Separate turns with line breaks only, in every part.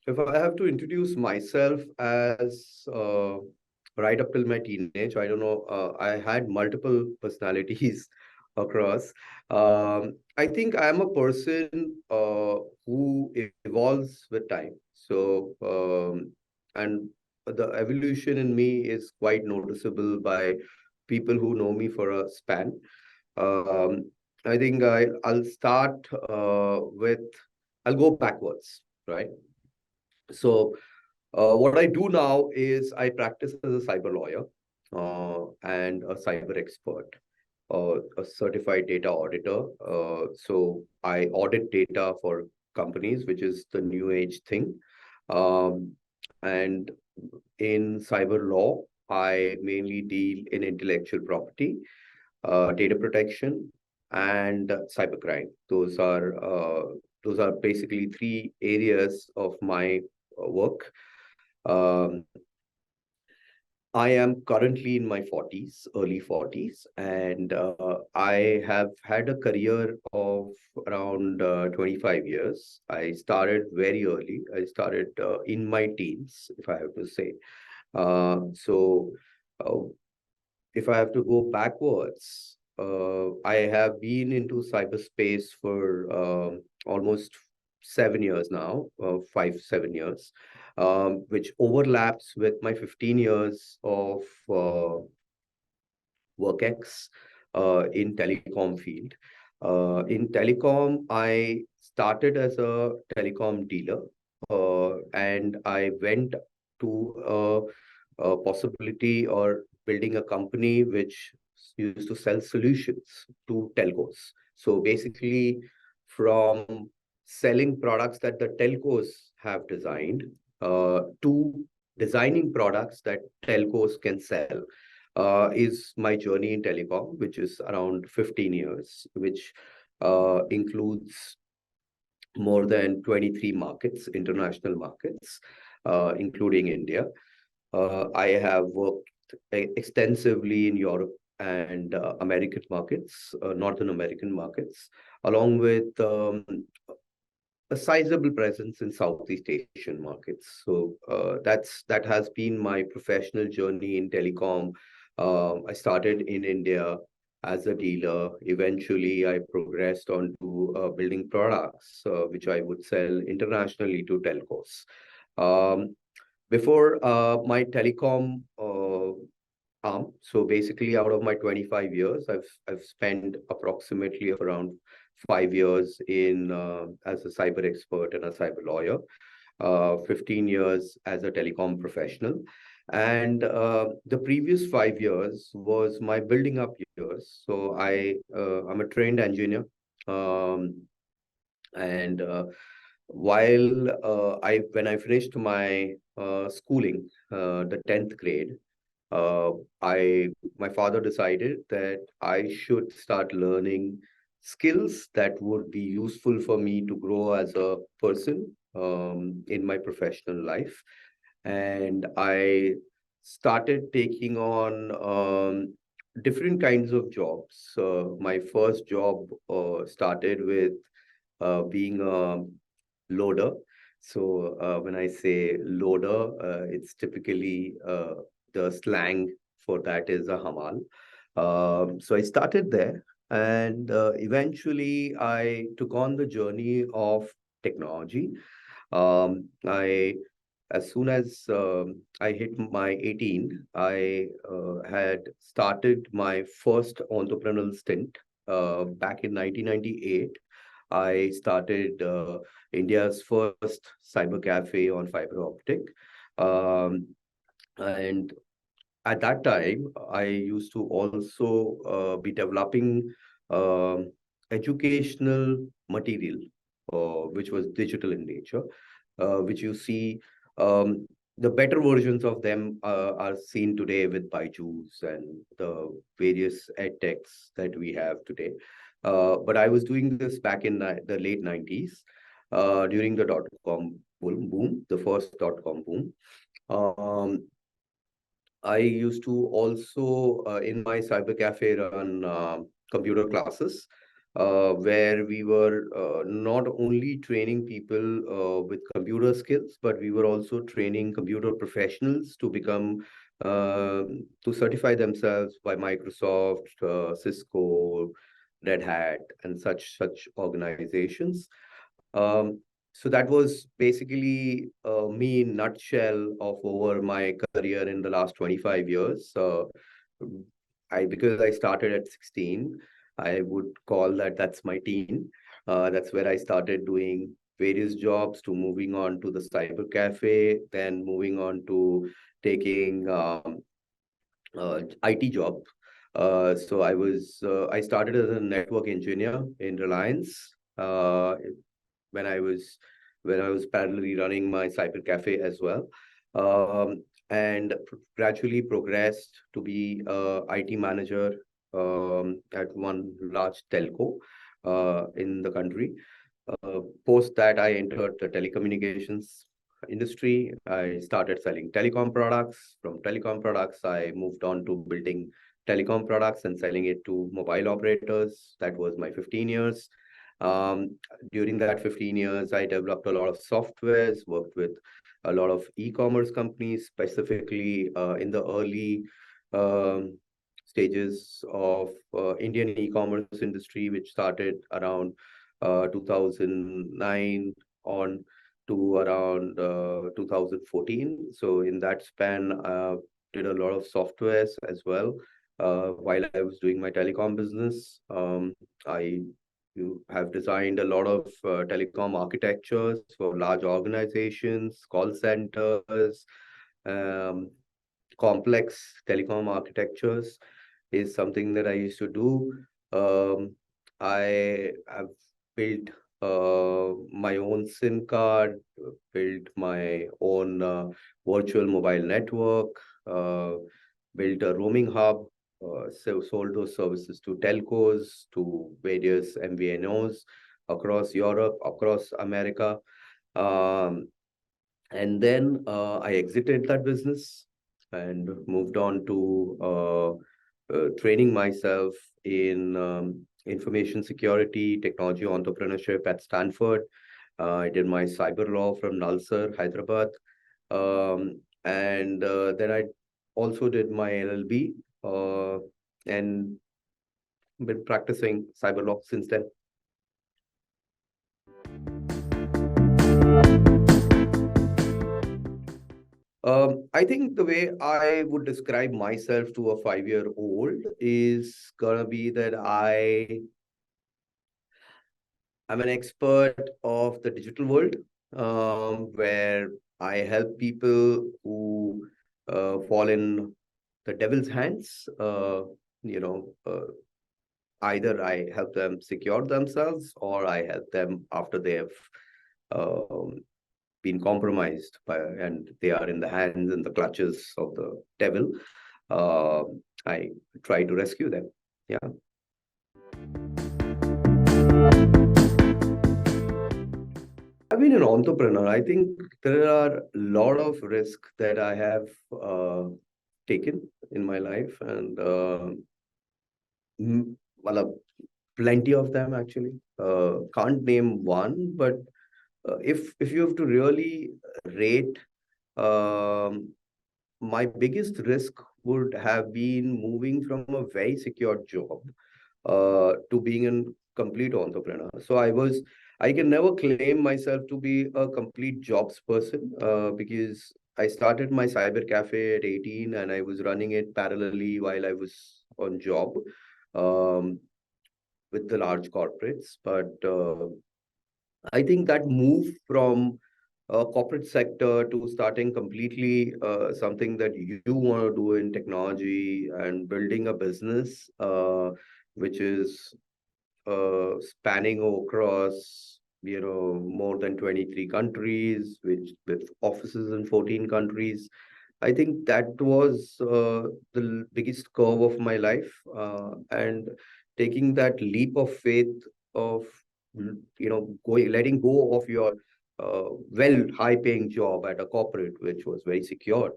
if I have to introduce myself as right up till my teenage, I don't know, I had multiple personalities across. I think I am a person who evolves with time. And the evolution in me is quite noticeable by people who know me for a span. Um, I think I'll start I'll go backwards, right? So, what I do now is I practice as a cyber lawyer and a cyber expert, a certified data auditor. So, I audit data for companies, which is the new age thing. Um, and in cyber law, I mainly deal in intellectual property, data protection, and cybercrime. Those are basically three areas of my work. Um, I am currently in my 40s, early 40s, and I have had a career of around 25 years. I started very early. I started in my teens, if I have to say. So, uh, if I have to go backwards, I have been into cyberspace for almost 7 years now, 5, 7 years, which overlaps with my 15 years of WorkX in telecom field. In telecom, I started as a telecom dealer, and I went to a possibility or building a company which used to sell solutions to telcos. So basically, from selling products that the telcos have designed to designing products that telcos can sell is my journey in telecom, which is around 15 years, which includes more than 23 markets, international markets, including India. I have worked extensively in Europe and American markets, Northern American markets, along with a sizable presence in Southeast Asian markets. So that has been my professional journey in telecom. I started in India as a dealer. Eventually, I progressed on to building products, which I would sell internationally to telcos. Um, before my telecom arm, so basically out of my 25 years, I've spent approximately around 5 years in as a cyber expert and a cyber lawyer, 15 years as a telecom professional. And the previous 5 years was my building up years. So I'm a trained engineer. Um, and while when I finished my schooling, the 10th grade, uh, I my father decided that I should start learning skills that would be useful for me to grow as a person in my professional life. And I started taking on different kinds of jobs. My first job started with being a loader. So when I say loader, it's typically the slang for that is a hamal. So I started there, and eventually I took on the journey of technology. I as soon as I hit my 18, I had started my first entrepreneurial stint back in 1998. I started India's first cyber cafe on fiber optic. Um, and at that time, I used to also be developing um educational material, which was digital in nature, which you see. The better versions of them are seen today with Byju's and the various edtechs that we have today. But I was doing this back in the late 90s during the dot-com boom, the first dot-com boom. Um, I used to also, in my cyber cafe, run computer classes. where we were not only training people with computer skills, but we were also training computer professionals to become to certify themselves by Microsoft, Cisco, Red Hat, and such organizations. Um, so that was basically me in nutshell of over my career in the last 25 years. Because I started at 16, I would call that's my teen. That's where I started doing various jobs to moving on to the cyber cafe, then moving on to taking IT job. I started as a network engineer in Reliance. When I was parallelly running my cyber cafe as well, and gradually progressed to be a IT manager at one large telco in the country. Post that, I entered the telecommunications industry. I started selling telecom products. From telecom products, I moved on to building telecom products and selling it to mobile operators. That was my 15 years. During that 15 years, I developed a lot of softwares, worked with a lot of e-commerce companies, specifically in the early um, stages of Indian e-commerce industry, which started around 2009 on to around 2014. So in that span, did a lot of softwares as well. While I was doing my telecom business, I you have designed a lot of telecom architectures for large organizations, call centers, um, complex telecom architectures is something that I used to do. Um, I have built my own SIM card, built my own virtual mobile network, uh, built a roaming hub, sold those services to telcos, to various MVNOs across Europe, across America. Um, and then I exited that business and moved on to training myself in information security, technology entrepreneurship at Stanford. I did my cyber law from Nalsar, Hyderabad. And then I also did my LLB and been practicing cyber law since then. I think the way I would describe myself to a 5 year old is gonna be that I'm an expert of the digital world, where I help people who fall in the devil's hands. Either I help them secure themselves or I help them after they have um, been compromised by, and they are in the hands and the clutches of the devil. uh, I try to rescue them. Yeah. I've been an entrepreneur. I think there are a lot of risks that I have taken in my life, and well, plenty of them actually. Can't name one, but if you have to really rate, um, my biggest risk would have been moving from a very secure job to being a complete entrepreneur. I can never claim myself to be a complete jobs person because I started my cyber cafe at 18 and I was running it parallelly while I was on job um, with the large corporates. But I think that move from corporate sector to starting completely something that you want to do in technology and building a business which is spanning across more than 23 countries, which with offices in 14 countries. I think that was the biggest curve of my life, and taking that leap of faith of going letting go of your high paying job at a corporate which was very secure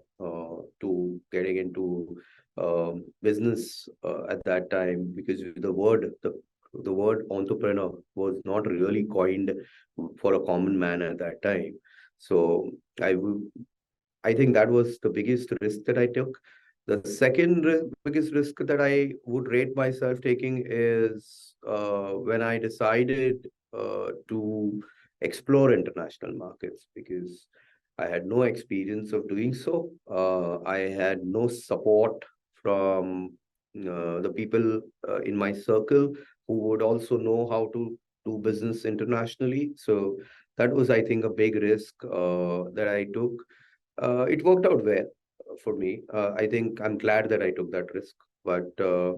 to getting into business at that time, because the the word entrepreneur was not really coined for a common man at that time. So I would I think that was the biggest risk that I took. The second biggest risk that I would rate myself taking is when I decided to explore international markets, because I had no experience of doing so. I had no support from the people in my circle who would also know how to do business internationally. So that was, I think, a big risk that I took. It worked out well for me. I think I'm glad that I took that risk. But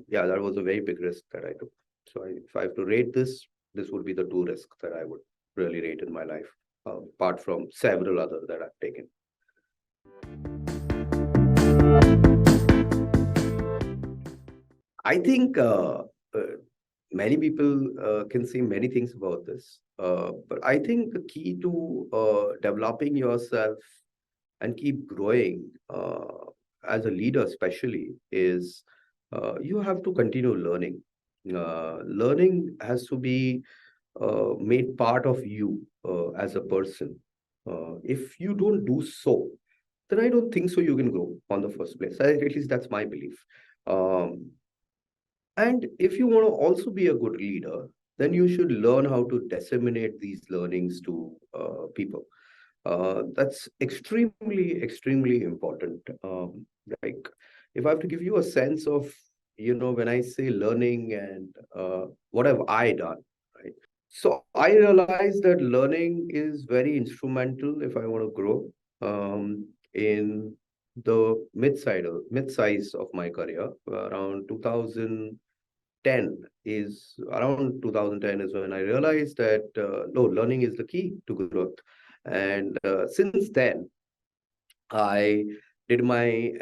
yeah, that was a very big risk that I took. So if I have to rate this, this would be the two risks that I would really rate in my life, apart from several other that I've taken. I think many people can say many things about this, but I think the key to developing yourself and keep growing as a leader, especially, is you have to continue learning. Learning has to be made part of you as a person. If you don't do so, then I don't think so you can grow on the first place. At least that's my belief. Um, and if you want to also be a good leader, then you should learn how to disseminate these learnings to people. That's extremely important. Like, if I have to give you a sense of, when I say learning and what have I done, right? So I realized that learning is very instrumental if I want to grow in the mid-size of my career. Around 2010 is when I realized that no, learning is the key to growth. And since then, I did my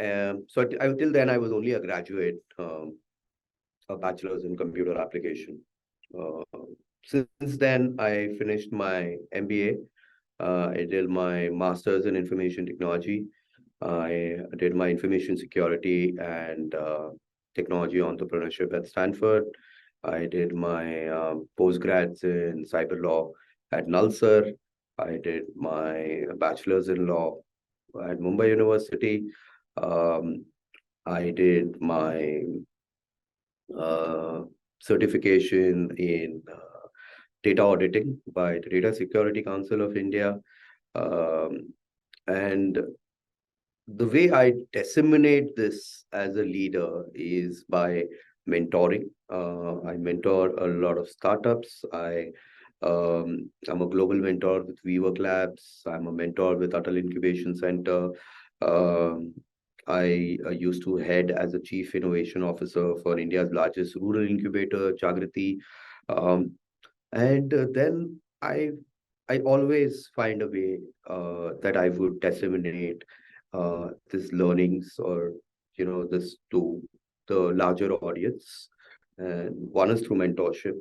till then I was only a graduate, a bachelor's in computer application. Uh, since then, I finished my MBA. I did my master's in information technology. I did my information security and technology entrepreneurship at Stanford. I did my postgrads in cyber law at Nalsar. I did my bachelor's in law at Mumbai University. Um, I did my uh, certification in data auditing by the Data Security Council of India. Um, and the way I disseminate this as a leader is by mentoring. I mentor a lot of startups. I'm a global mentor with WeWork Labs. I'm a mentor with Atal Incubation Center. Um, I used to head as a chief innovation officer for India's largest rural incubator, Jagriti. Um, and then I always find a way that I would disseminate this learnings, or this to the larger audience. And one is through mentorship.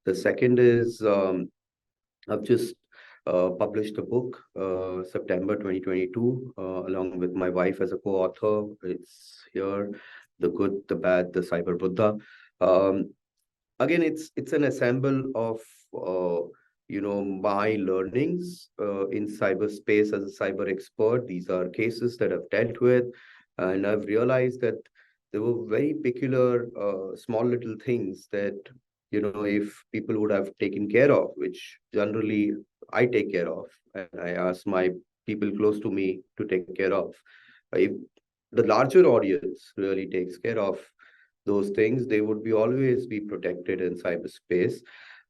The second is I've just published a book, September 2022, along with my wife as a co-author. It's here, The Good, the Bad, the Cyber Buddha. Um, Again, it's an assemble of my learnings in cyberspace as a cyber expert. These are cases that I've dealt with, and I've realized that there were very peculiar small little things that if people would have taken care of, which generally I take care of, and I ask my people close to me to take care of. If the larger audience really takes care of those things, they would be always be protected in cyberspace.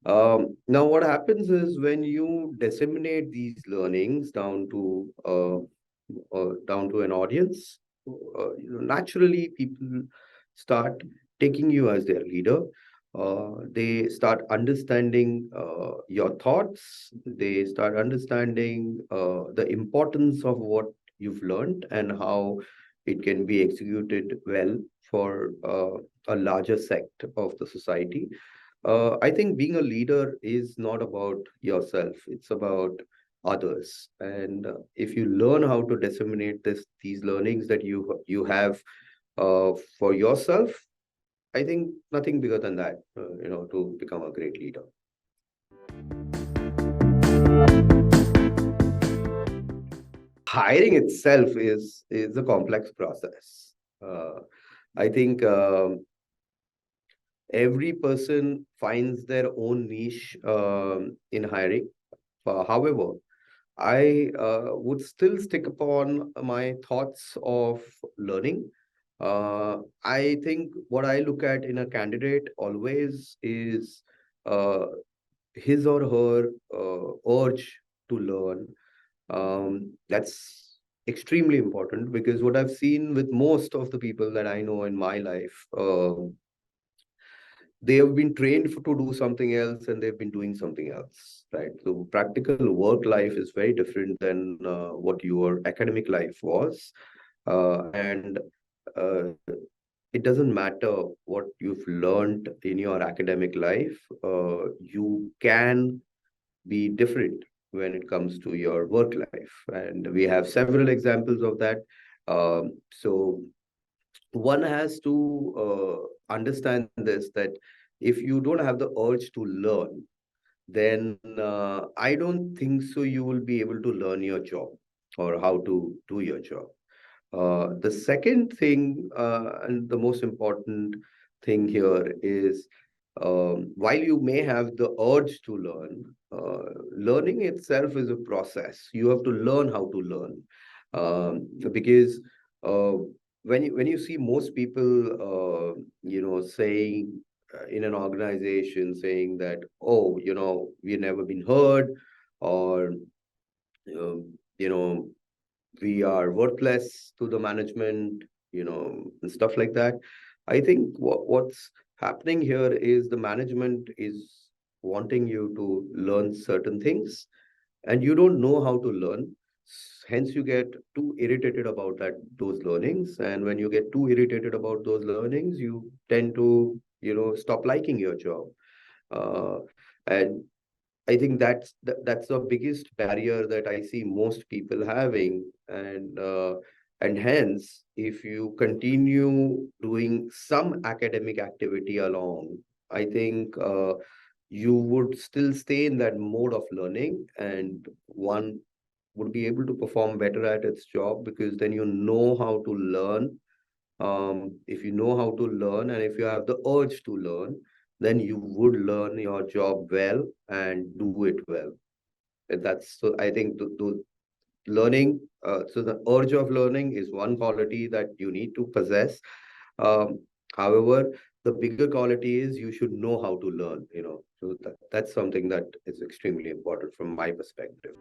Now, what happens is when you disseminate these learnings down to an audience, naturally people start taking you as their leader. They start understanding your thoughts. They start understanding the importance of what you've learned and how it can be executed well for a larger sect of the society. I think being a leader is not about yourself, it's about others. And if you learn how to disseminate these learnings that you have for yourself, I think nothing bigger than that, to become a great leader. Hiring itself is a complex process. I think every person finds their own niche in hiring. However, I would still stick upon my thoughts of learning. I think what I look at in a candidate always is uh, his or her urge to learn. That's extremely important, because what I've seen with most of the people that I know in my life, they have been trained to do something else, and they've been doing something else, right? So practical work life is very different than what your academic life was. And uh, it doesn't matter what you've learned in your academic life, you can be different when it comes to your work life. And we have several examples of that. So one has to understand this, that if you don't have the urge to learn, then I don't think so you will be able to learn your job or how to do your job. The second thing, and the most important thing here is, while you may have the urge to learn, learning itself is a process. You have to learn how to learn, because uh, when you see most people, saying in an organization, saying that, oh, we've never been heard, or you know we are worthless to the management, and stuff like that. I think what's happening here is the management is wanting you to learn certain things, and you don't know how to learn. Hence, you get too irritated about those learnings. And when you get too irritated about those learnings, you tend to, stop liking your job. Uh, and I think that's the biggest barrier that I see most people having, and hence, if you continue doing some academic activity along, I think you would still stay in that mode of learning, and one would be able to perform better at its job, because then you know how to learn. If you know how to learn, and if you have the urge to learn, then you would learn your job well and do it well. And that's, so I think the learning, so the urge of learning is one quality that you need to possess. Um, However, the bigger quality is you should know how to learn, So that's something that is extremely important from my perspective.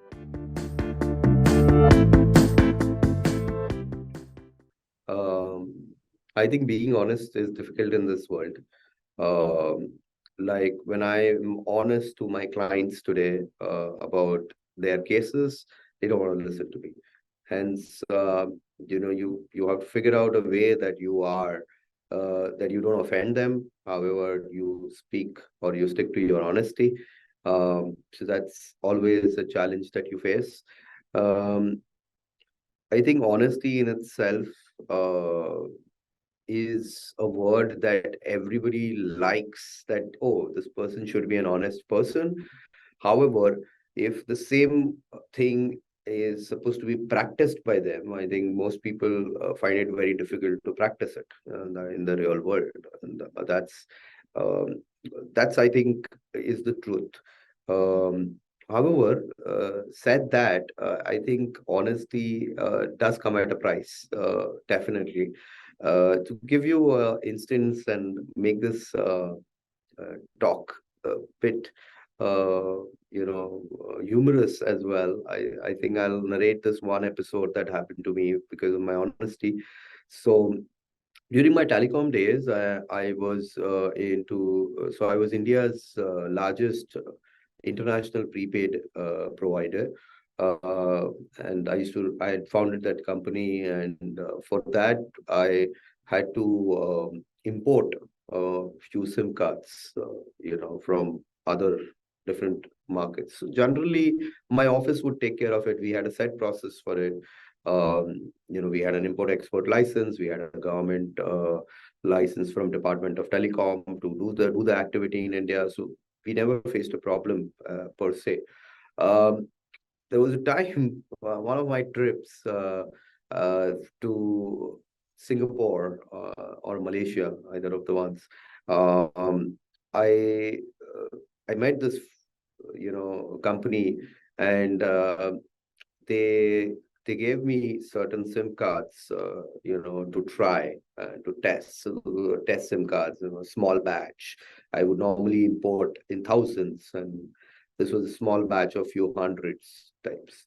Um, I think being honest is difficult in this world. Um, like when I'm honest to my clients today about their cases, they don't want to listen to me. Hence, you have to figure out a way that that you don't offend them. However, you speak or you stick to your honesty. So that's always a challenge that you face. Um, I think honesty in itself is a word that everybody likes, that, oh, this person should be an honest person. However, if the same thing is supposed to be practiced by them, I think most people find it very difficult to practice it in the real world. And um, that's, I think, is the truth. Um, However, said that, I think honesty does come at a price, definitely. To give you an instance and make this talk a bit, humorous as well, I think I'll narrate this one episode that happened to me because of my honesty. So during my telecom days, I was so I was India's largest international prepaid provider. Uh, and I had founded that company, and for that, I had to import a few SIM cards, from other different markets. So generally, my office would take care of it. We had a set process for it. We had an import export license. We had a government license from Department of Telecom to do the activity in India. So we never faced a problem per se. Um, there was a time, one of my trips uh, to Singapore or Malaysia, either of the ones. Um, I I met this, company, and they they gave me certain SIM cards, to try to test. So, test SIM cards, small batch. I would normally import in thousands, and this was a small batch of few hundreds types.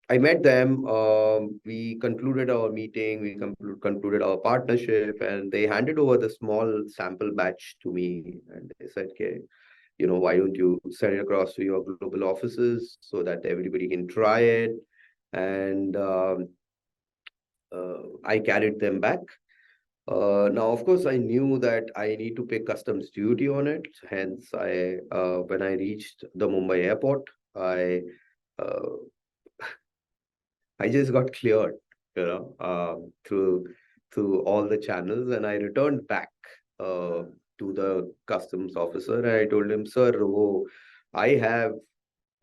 I met them. We concluded our meeting. We concluded our partnership, and they handed over the small sample batch to me, and they said, "Okay, why don't you send it across to your global offices so that everybody can try it?" And I carried them back. Now, of course, I knew that I need to pay customs duty on it. Hence, when I reached the Mumbai airport, uh, I just got cleared, through all the channels, and I returned back to the customs officer, and I told him, "Sir, I have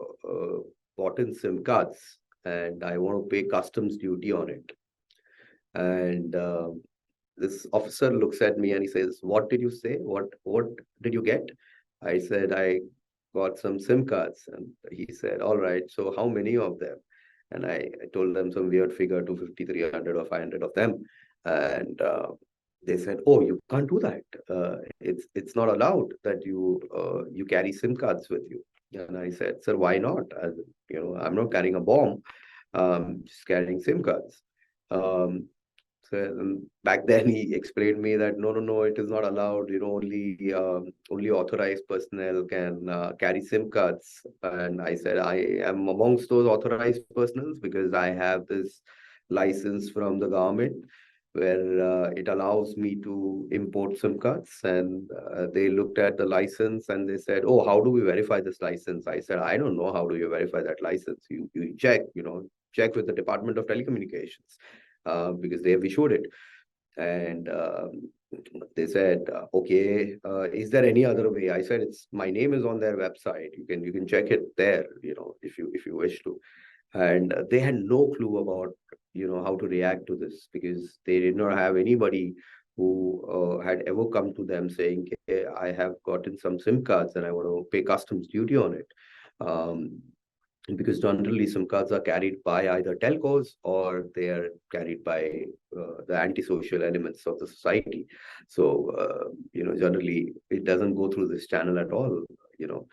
uh, bought in SIM cards, and I want to pay customs duty on it." And this officer looks at me and he says, "What did you say? What did you get?" I said, "I got some SIM cards." And he said, "All right, so how many of them?" And I told them some weird figure, 250, 300 or 500 of them. And they said, "Oh, you can't do that. It's not allowed that you carry SIM cards with you." And I said, "Sir, why not? I'm not carrying a bomb. Just carrying SIM cards." Um, so back then he explained me that no, no, no, it is not allowed. Only authorized personnel can carry SIM cards. And I said I am amongst those authorized personnel because I have this license from the government where it allows me to import SIM cards. And they looked at the license and they said, "Oh, how do we verify this license?" I said, "I don't know how do you verify that license. You check with the Department of Telecommunications." Because they have issued it. And they said, "Okay, is there any other way?" I said, "It's my name is on their website. You can check it there, if you wish to." And they had no clue about how to react to this because they did not have anybody who had ever come to them saying, "Hey, I have gotten some SIM cards and I want to pay customs duty on it." Um, because generally SIM cards are carried by either telcos or they are carried by the antisocial elements of the society. So, generally it doesn't go through this channel at all, you know.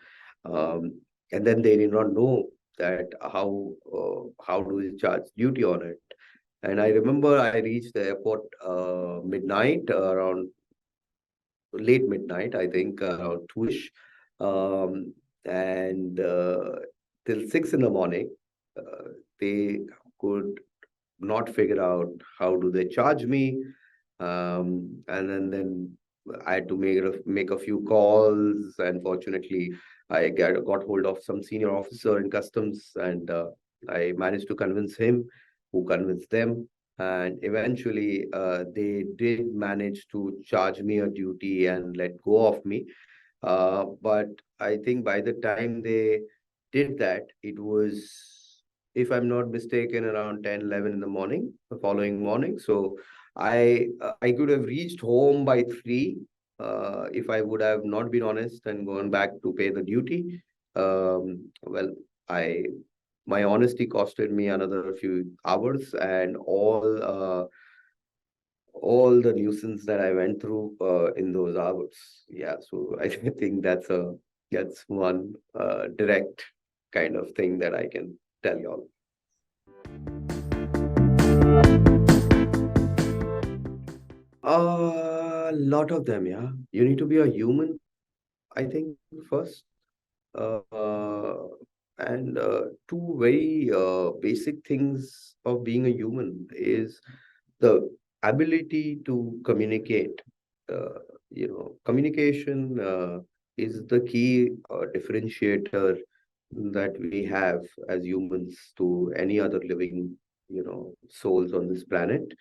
And then they did not know that how do we charge duty on it. And I remember I reached the airport midnight, around late midnight, I think around 2ish. Um, and till 6 in the morning, they could not figure out how do they charge me. And then I had to make a few calls, and fortunately, I got hold of some senior officer in customs, and I managed to convince him, who convinced them, and eventually they did manage to charge me a duty and let go of me. But I think by the time they did that, it was, if I'm not mistaken, around 10, 11 in the morning, the following morning. So I could have reached home by 3 if I would have not been honest and gone back to pay the duty. Well, I my honesty costed me another few hours, and all the nuisance that I went through in those hours. Yeah, so I think that's one direct kind of thing that I can tell y'all. A lot of them, yeah. You need to be a human, I think, first. Uh, and two very basic things of being a human is the ability to communicate. Uh, Communication is the key differentiator that we have as humans to any other living, souls on this planet.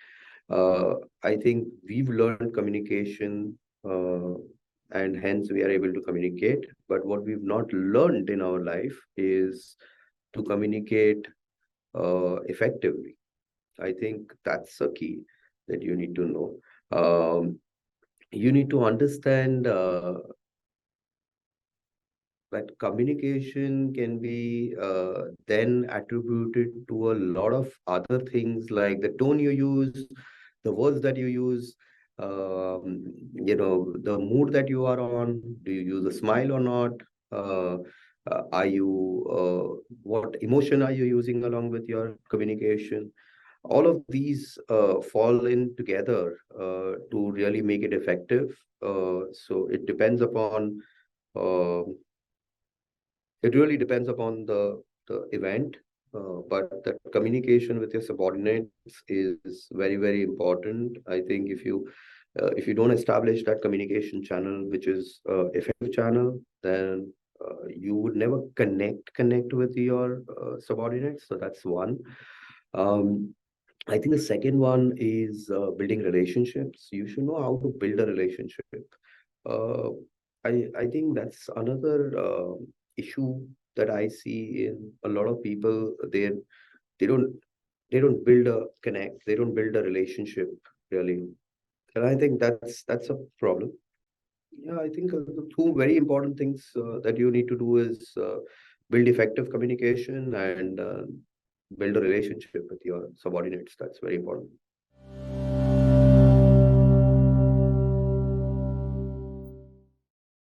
Uh, I think we've learned communication, and hence we are able to communicate. But what we've not learned in our life is to communicate effectively. I think that's a key that you need to know. You need to understand that communication can be then attributed to a lot of other things, like the tone you use, the words that you use, the mood that you are on. Do you use a smile or not? Uh, are you what emotion are you using along with your communication? All of these fall in together to really make it effective. So uh, it really depends upon the event, but the communication with your subordinates is very, very important. I think if you don't establish that communication channel, which is effective channel, then you would never connect with your subordinates. So that's one. Um, I think the second one is building relationships. You should know how to build a relationship. Uh, I think that's another issue that I see in a lot of people. They don't they don't build a connect. They don't build a relationship really, and I think that's a problem. Yeah, I think the two very important things that you need to do is build effective communication and build a relationship with your subordinates. That's very important.